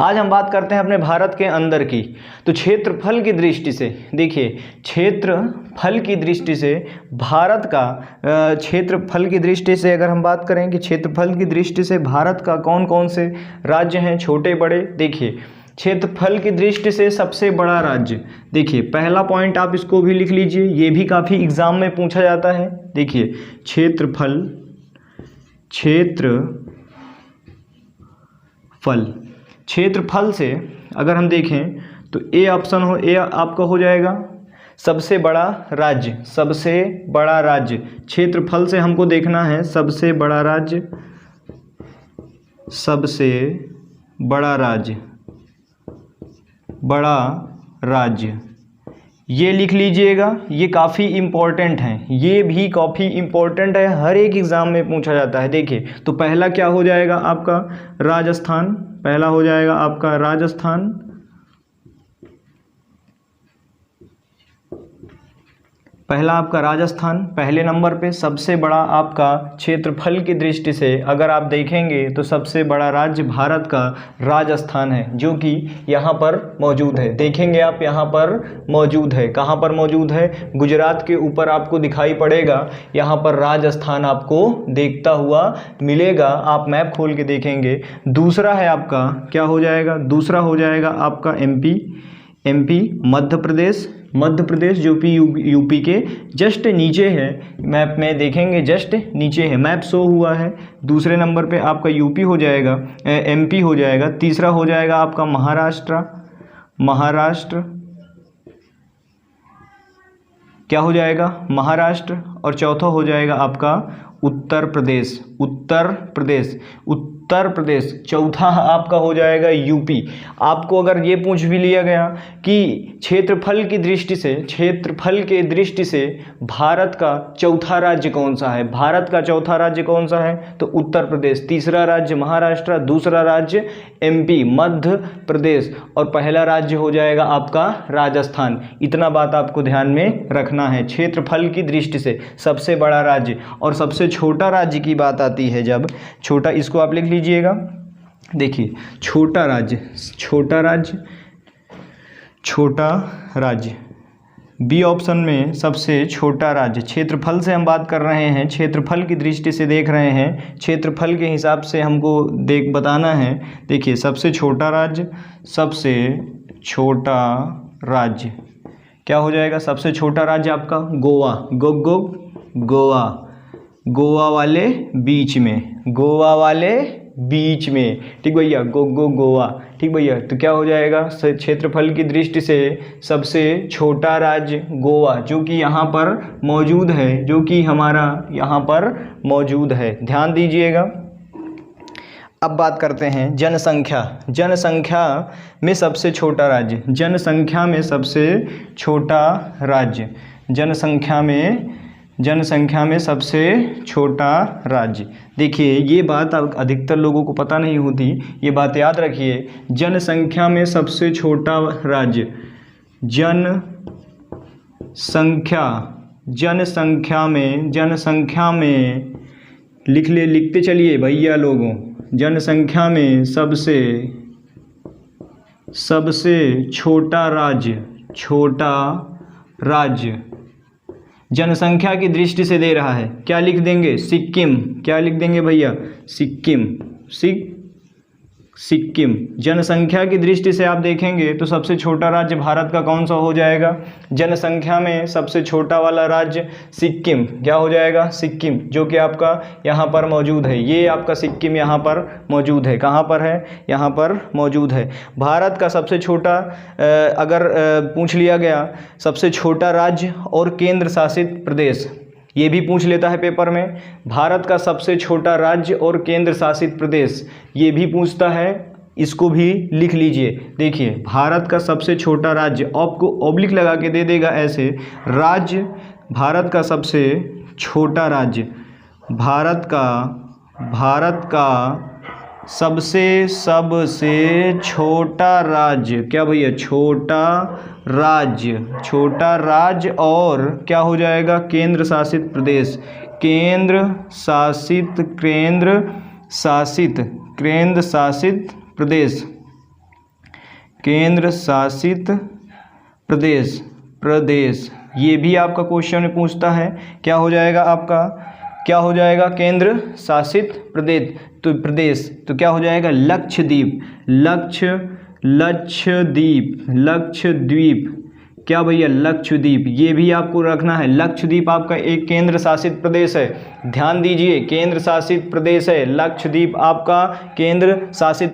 आज हम बात करते हैं अपने भारत के अंदर की। तो क्षेत्रफल की दृष्टि से देखिए, क्षेत्रफल की दृष्टि से भारत का क्षेत्रफल की दृष्टि से अगर हम बात करें कि क्षेत्रफल की दृष्टि से भारत का कौन कौन से राज्य हैं, छोटे बड़े। देखिए क्षेत्रफल की दृष्टि से सबसे बड़ा राज्य, देखिए पहला पॉइंट आप इसको भी लिख लीजिए, ये भी काफ़ी एग्जाम में पूछा जाता है। देखिए क्षेत्रफल से अगर हम देखें तो ए ऑप्शन हो, ए आपका हो जाएगा सबसे बड़ा राज्य। सबसे बड़ा राज्य क्षेत्रफल से हमको देखना है, सबसे बड़ा राज्य, सबसे बड़ा राज्य, बड़ा राज्य, ये लिख लीजिएगा। ये काफ़ी इम्पोर्टेंट है, ये भी काफ़ी इम्पोर्टेंट है, हर एक एग्ज़ाम में पूछा जाता है। देखिए तो पहला क्या हो जाएगा आपका राजस्थान, पहला हो जाएगा आपका राजस्थान। पहला आपका राजस्थान पहले नंबर पे। सबसे बड़ा आपका क्षेत्रफल की दृष्टि से अगर आप देखेंगे तो सबसे बड़ा राज्य भारत का राजस्थान है, जो कि यहाँ पर मौजूद है। देखेंगे आप यहाँ पर मौजूद है, कहाँ पर मौजूद है, गुजरात के ऊपर आपको दिखाई पड़ेगा, यहाँ पर राजस्थान आपको देखता हुआ मिलेगा। आप मैप खोल के देखेंगे। दूसरा है आपका क्या हो जाएगा, दूसरा हो जाएगा आपका एमपी मध्य प्रदेश जो कि यूपी के जस्ट नीचे है, मैप में देखेंगे जस्ट नीचे है, मैप शो हुआ है। दूसरे नंबर पे आपका यूपी हो जाएगा, एमपी हो जाएगा। तीसरा हो जाएगा आपका महाराष्ट्र क्या हो जाएगा, महाराष्ट्र। और चौथा हो जाएगा आपका उत्तर प्रदेश। चौथा आपका हो जाएगा यूपी। आपको अगर ये पूछ भी लिया गया कि क्षेत्रफल की दृष्टि से भारत का चौथा राज्य कौन सा है, भारत का चौथा राज्य कौन सा है, तो उत्तर प्रदेश। तीसरा राज्य महाराष्ट्र, दूसरा राज्य एमपी मध्य प्रदेश, और पहला राज्य हो जाएगा आपका राजस्थान। इतना बात आपको ध्यान में रखना है। क्षेत्रफल की दृष्टि से सबसे बड़ा राज्य और सबसे छोटा राज्य की बात आती है जब, छोटा इसको आप लिख लीजिएगा। देखिए छोटा राज्य बी ऑप्शन में सबसे छोटा राज्य। क्षेत्रफल से हम बात कर रहे हैं, क्षेत्रफल की दृष्टि से देख रहे हैं, क्षेत्रफल के हिसाब से हमको बताना है। देखिए सबसे छोटा राज्य क्या हो जाएगा, सबसे छोटा राज्य आपका गोवा वाले बीच में, ठीक भैया, गोवा, ठीक भैया। तो क्या हो जाएगा, क्षेत्रफल की दृष्टि से सबसे छोटा राज्य गोवा, जो कि यहाँ पर मौजूद है, जो कि हमारा यहाँ पर मौजूद है, ध्यान दीजिएगा। अब बात करते हैं जनसंख्या में सबसे छोटा राज्य, जनसंख्या में सबसे छोटा राज्य। देखिए ये बात अधिकतर लोगों को पता नहीं होती, ये बात याद रखिए। जनसंख्या में सबसे छोटा राज्य, जनसंख्या में लिखते चलिए भैया लोगों, जनसंख्या में सबसे छोटा राज्य जनसंख्या की दृष्टि से दे रहा है। क्या लिख देंगे, सिक्किम। क्या लिख देंगे भैया, सिक्किम। जनसंख्या की दृष्टि से आप देखेंगे तो सबसे छोटा राज्य भारत का कौन सा हो जाएगा, जनसंख्या में सबसे छोटा वाला राज्य सिक्किम। क्या हो जाएगा, सिक्किम, जो कि आपका यहाँ पर मौजूद है। ये आपका सिक्किम यहाँ पर मौजूद है, कहाँ पर है, यहाँ पर मौजूद है। भारत का सबसे छोटा अगर पूछ लिया गया सबसे छोटा राज्य और केंद्र शासित प्रदेश, ये भी पूछ लेता है पेपर में। भारत का सबसे छोटा राज्य और केंद्र शासित प्रदेश, ये भी पूछता है, इसको भी लिख लीजिए। देखिए भारत का सबसे छोटा राज्य, आपको ऑब्लिक लगा के दे देगा ऐसे, राज्य भारत का सबसे छोटा राज्य, भारत का सबसे छोटा राज्य, क्या भैया, छोटा राज्य और क्या हो जाएगा, केंद्र शासित प्रदेश, केंद्र शासित प्रदेश। केंद्र शासित प्रदेश, प्रदेश, ये भी आपका क्वेश्चन में पूछता है। क्या हो जाएगा आपका, क्या हो जाएगा, केंद्र शासित प्रदेश, तो प्रदेश, तो क्या हो जाएगा, लक्षद्वीप, लक्षद्वीप, लक्षद्वीप, क्या भैया, लक्षद्वीप, ये भी आपको रखना है। लक्षद्वीप आपका एक केंद्र शासित प्रदेश है, ध्यान दीजिए, केंद्र शासित प्रदेश है लक्षद्वीप, आपका केंद्र शासित